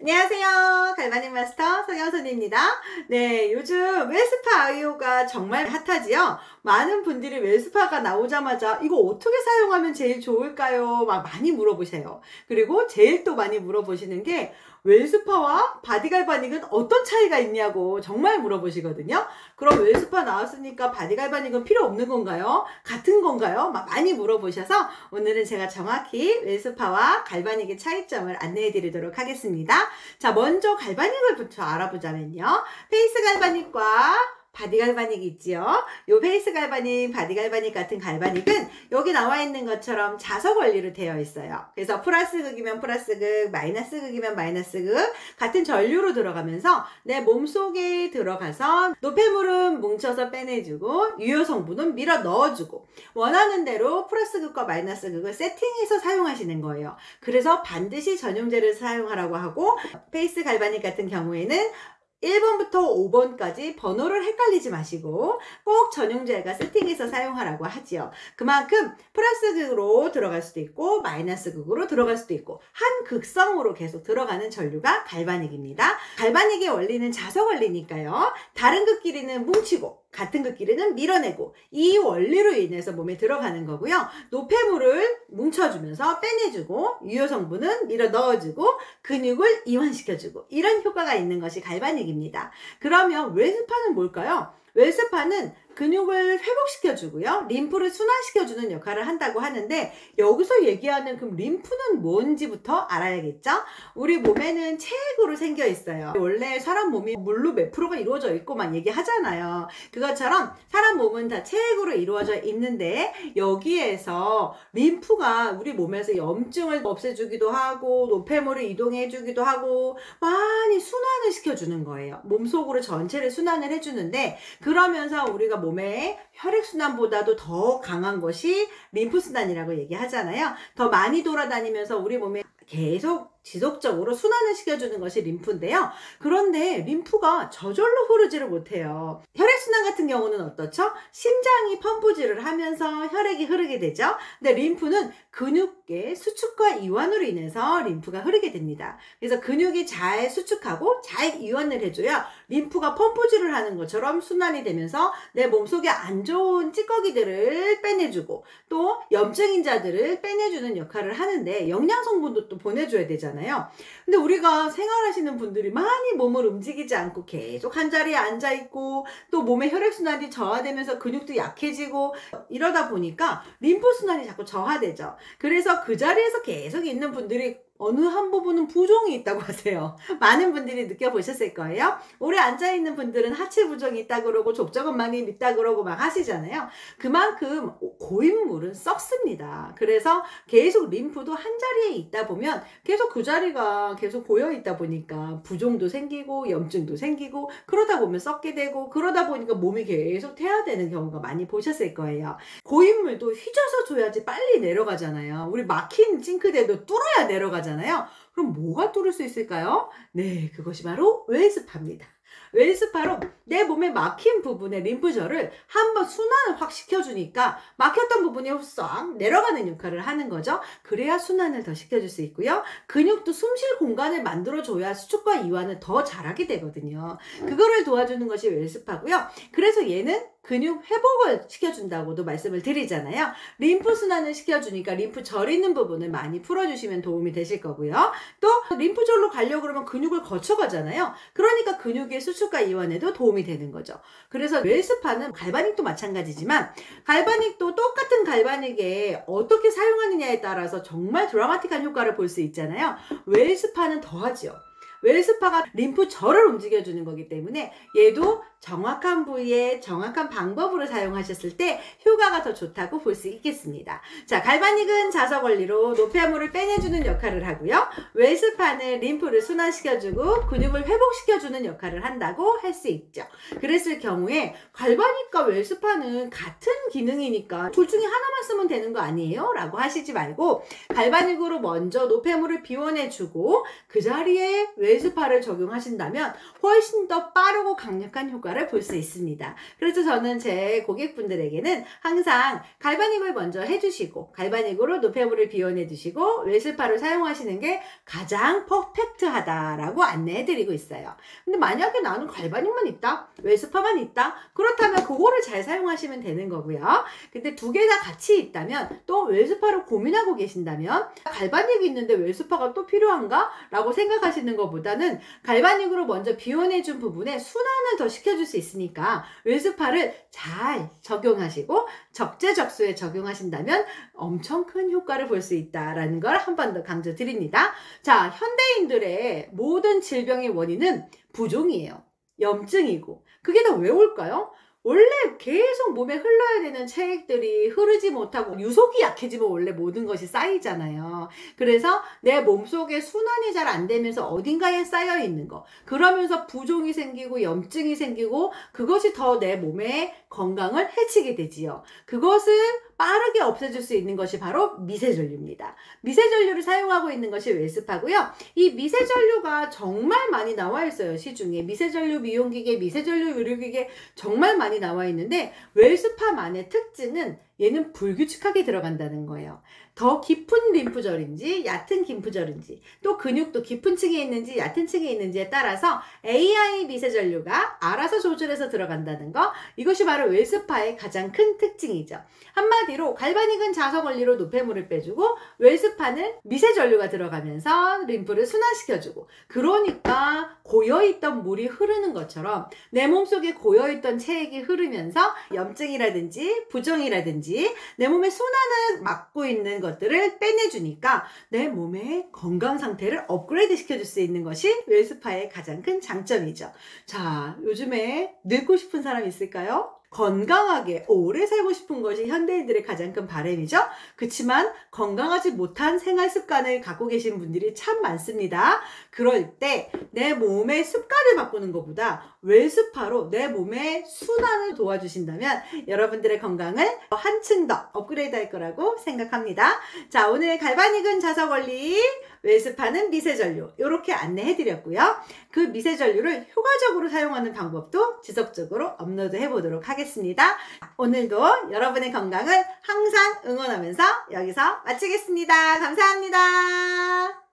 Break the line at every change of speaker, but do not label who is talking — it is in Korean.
안녕하세요. 갈바닉 마스터 서경선입니다. 네, 요즘 웰스파 아이오가 정말 핫하지요. 많은 분들이 웰스파가 나오자마자 이거 어떻게 사용하면 제일 좋을까요? 막 많이 물어보세요. 그리고 제일 또 많이 물어보시는 게 웰스파와 바디 갈바닉은 어떤 차이가 있냐고 정말 물어보시거든요. 그럼 웰스파 나왔으니까 바디 갈바닉은 필요 없는 건가요? 같은 건가요? 막 많이 물어보셔서 오늘은 제가 정확히 웰스파와 갈바닉의 차이점을 안내해 드리도록 하겠습니다. 자, 먼저 갈바닉을부터 알아보자면요. 페이스 갈바닉과 바디 갈바닉이 있지요. 요 페이스 갈바닉, 바디 갈바닉 같은 갈바닉은 여기 나와 있는 것처럼 자석 원리로 되어 있어요. 그래서 플러스 극이면 플러스 극, 마이너스 극이면 마이너스 극 같은 전류로 들어가면서 내 몸속에 들어가서 노폐물은 뭉쳐서 빼내주고 유효 성분은 밀어 넣어주고 원하는 대로 플러스 극과 마이너스 극을 세팅해서 사용하시는 거예요. 그래서 반드시 전용제를 사용하라고 하고 페이스 갈바닉 같은 경우에는 1번부터 5번까지 번호를 헷갈리지 마시고 꼭 전용제가 세팅해서 사용하라고 하지요. 그만큼 플러스 극으로 들어갈 수도 있고 마이너스 극으로 들어갈 수도 있고 한 극성으로 계속 들어가는 전류가 갈바닉입니다. 갈바닉의 원리는 자석 원리니까요. 다른 극끼리는 뭉치고 같은 극끼리는 밀어내고 이 원리로 인해서 몸에 들어가는 거고요. 노폐물을 뭉쳐주면서 빼내주고 유효 성분은 밀어 넣어주고 근육을 이완시켜주고 이런 효과가 있는 것이 갈바닉입니다. 그러면 웰스파는 뭘까요? 웰스파는 근육을 회복시켜주고요. 림프를 순환시켜주는 역할을 한다고 하는데 여기서 얘기하는 그럼 림프는 뭔지부터 알아야겠죠? 우리 몸에는 체액으로 생겨 있어요. 원래 사람 몸이 물로 몇 프로가 이루어져 있고 막 얘기하잖아요. 그것처럼 사람 몸은 다 체액으로 이루어져 있는데 여기에서 림프가 우리 몸에서 염증을 없애주기도 하고 노폐물을 이동해주기도 하고 많이 순환을 시켜주는 거예요. 몸속으로 전체를 순환을 해주는데 그러면서 우리가 몸에 혈액순환보다도 더 강한 것이 림프순환이라고 얘기하잖아요. 더 많이 돌아다니면서 우리 몸에 계속 지속적으로 순환을 시켜주는 것이 림프인데요. 그런데 림프가 저절로 흐르지를 못해요. 혈액순환 같은 경우는 어떻죠? 심장이 펌프질을 하면서 혈액이 흐르게 되죠. 근데 림프는 근육의 수축과 이완으로 인해서 림프가 흐르게 됩니다. 그래서 근육이 잘 수축하고 잘 이완을 해줘야 림프가 펌프질을 하는 것처럼 순환이 되면서 내 몸속에 안 좋은 찌꺼기들을 빼내주고 또 염증인자들을 빼내주는 역할을 하는데 영양성분도 또 보내줘야 되잖아요. 근데 우리가 생활하시는 분들이 많이 몸을 움직이지 않고 계속 한 자리에 앉아 있고 또 몸의 혈액순환이 저하되면서 근육도 약해지고 이러다 보니까 림프순환이 자꾸 저하되죠. 그래서 그 자리에서 계속 있는 분들이 어느 한 부분은 부종이 있다고 하세요. 많은 분들이 느껴보셨을 거예요. 오래 앉아있는 분들은 하체 부종이 있다 그러고 족저근막이 있다 그러고 막 하시잖아요. 그만큼 고인물은 썩습니다. 그래서 계속 림프도 한 자리에 있다 보면 계속 그 자리가 계속 고여 있다 보니까 부종도 생기고 염증도 생기고 그러다 보면 썩게 되고 그러다 보니까 몸이 계속 퇴화되는 경우가 많이 보셨을 거예요. 고인물도 휘져서 줘야지 빨리 내려가잖아요. 우리 막힌 싱크대도 뚫어야 내려가잖아요. 그럼 뭐가 뚫을 수 있을까요? 네, 그것이 바로 웰스파입니다. 웰스파로 내 몸에 막힌 부분의 림프절을 한번 순환을 확 시켜주니까 막혔던 부분이 싹 내려가는 역할을 하는 거죠. 그래야 순환을 더 시켜줄 수 있고요. 근육도 숨 쉴 공간을 만들어줘야 수축과 이완을 더 잘하게 되거든요. 그거를 도와주는 것이 웰스파고요. 그래서 얘는 근육 회복을 시켜준다고도 말씀을 드리잖아요. 림프 순환을 시켜주니까 림프절 있는 부분을 많이 풀어주시면 도움이 되실 거고요. 또 림프절로 가려고 그러면 근육을 거쳐가잖아요. 그러니까 근육의 수축과 이완에도 도움이 되는 거죠. 그래서 웰스파는 갈바닉도 마찬가지지만 갈바닉도 똑같은 갈바닉에 어떻게 사용하느냐에 따라서 정말 드라마틱한 효과를 볼 수 있잖아요. 웰스파는 더하지요. 웰스파가 림프절을 움직여주는 거기 때문에 얘도 정확한 부위에 정확한 방법으로 사용하셨을 때 효과가 더 좋다고 볼 수 있겠습니다. 자, 갈바닉은 자석 원리로 노폐물을 빼내주는 역할을 하고요. 웰스파는 림프를 순환시켜주고 근육을 회복시켜주는 역할을 한다고 할 수 있죠. 그랬을 경우에 갈바닉과 웰스파는 같은 기능이니까 둘 중에 하나만 쓰면 되는 거 아니에요? 라고 하시지 말고 갈바닉으로 먼저 노폐물을 비워내주고 그 자리에 웰스파를 적용하신다면 훨씬 더 빠르고 강력한 효과를 볼 수 있습니다. 그래서 저는 제 고객분들에게는 항상 갈바닉을 먼저 해주시고 갈바닉으로 노폐물을 비워내 주시고 웰스파를 사용하시는 게 가장 퍼펙트하다라고 안내해드리고 있어요. 근데 만약에 나는 갈바닉만 있다, 웰스파만 있다, 그렇다면 그거를 잘 사용하시면 되는 거고요. 근데 두 개 다 같이 있다면, 또 웰스파를 고민하고 계신다면 갈바닉이 있는데 웰스파가 또 필요한가? 라고 생각하시는 것보다는 갈바닉으로 먼저 비워내준 부분에 순환을 더 시켜줄 수 있으니까 웰스파를 잘 적용하시고 적재적소에 적용하신다면 엄청 큰 효과를 볼 수 있다라는 걸 한 번 더 강조드립니다. 자, 현대인들의 모든 질병의 원인은 부종이에요. 염증이고. 그게 다 왜 올까요? 원래 계속 몸에 흘러야 되는 체액들이 흐르지 못하고 유속이 약해지면 원래 모든 것이 쌓이잖아요. 그래서 내 몸속에 순환이 잘 안 되면서 어딘가에 쌓여 있는 거, 그러면서 부종이 생기고 염증이 생기고 그것이 더 내 몸의 건강을 해치게 되지요. 그것을 빠르게 없애줄 수 있는 것이 바로 미세전류입니다. 미세전류를 사용하고 있는 것이 웰스파고요. 이 미세전류가 정말 많이 나와 있어요. 시중에 미세전류 미용기계, 미세전류 의료기계 정말 많이 나와 있는데 웰스파만의 특징은 얘는 불규칙하게 들어간다는 거예요. 더 깊은 림프절인지 얕은 림프절인지, 또 근육도 깊은 층에 있는지 얕은 층에 있는지에 따라서 AI 미세전류가 알아서 조절해서 들어간다는 거, 이것이 바로 웰스파의 가장 큰 특징이죠. 한마디로 갈바닉은 자석원리로 노폐물을 빼주고 웰스파는 미세전류가 들어가면서 림프를 순환시켜주고, 그러니까 고여있던 물이 흐르는 것처럼 내 몸속에 고여있던 체액이 흐르면서 염증이라든지 부종이라든지 내 몸의 순환을 막고 있는 것들을 빼내주니까 내 몸의 건강 상태를 업그레이드 시켜줄 수 있는 것이 웰스파의 가장 큰 장점이죠. 자, 요즘에 늙고 싶은 사람 있을까요? 건강하게 오래 살고 싶은 것이 현대인들의 가장 큰 바람이죠. 그렇지만 건강하지 못한 생활 습관을 갖고 계신 분들이 참 많습니다. 그럴 때 내 몸의 습관을 바꾸는 것보다 웰스파로 내 몸의 순환을 도와주신다면 여러분들의 건강을 한층 더 업그레이드 할 거라고 생각합니다. 자, 오늘 갈바닉은 자석원리, 웰스파는 미세전류, 이렇게 안내해 드렸고요. 그 미세전류를 효과적으로 사용하는 방법도 지속적으로 업로드 해 보도록 하겠습니다. 오늘도 여러분의 건강을 항상 응원하면서 여기서 마치겠습니다. 감사합니다.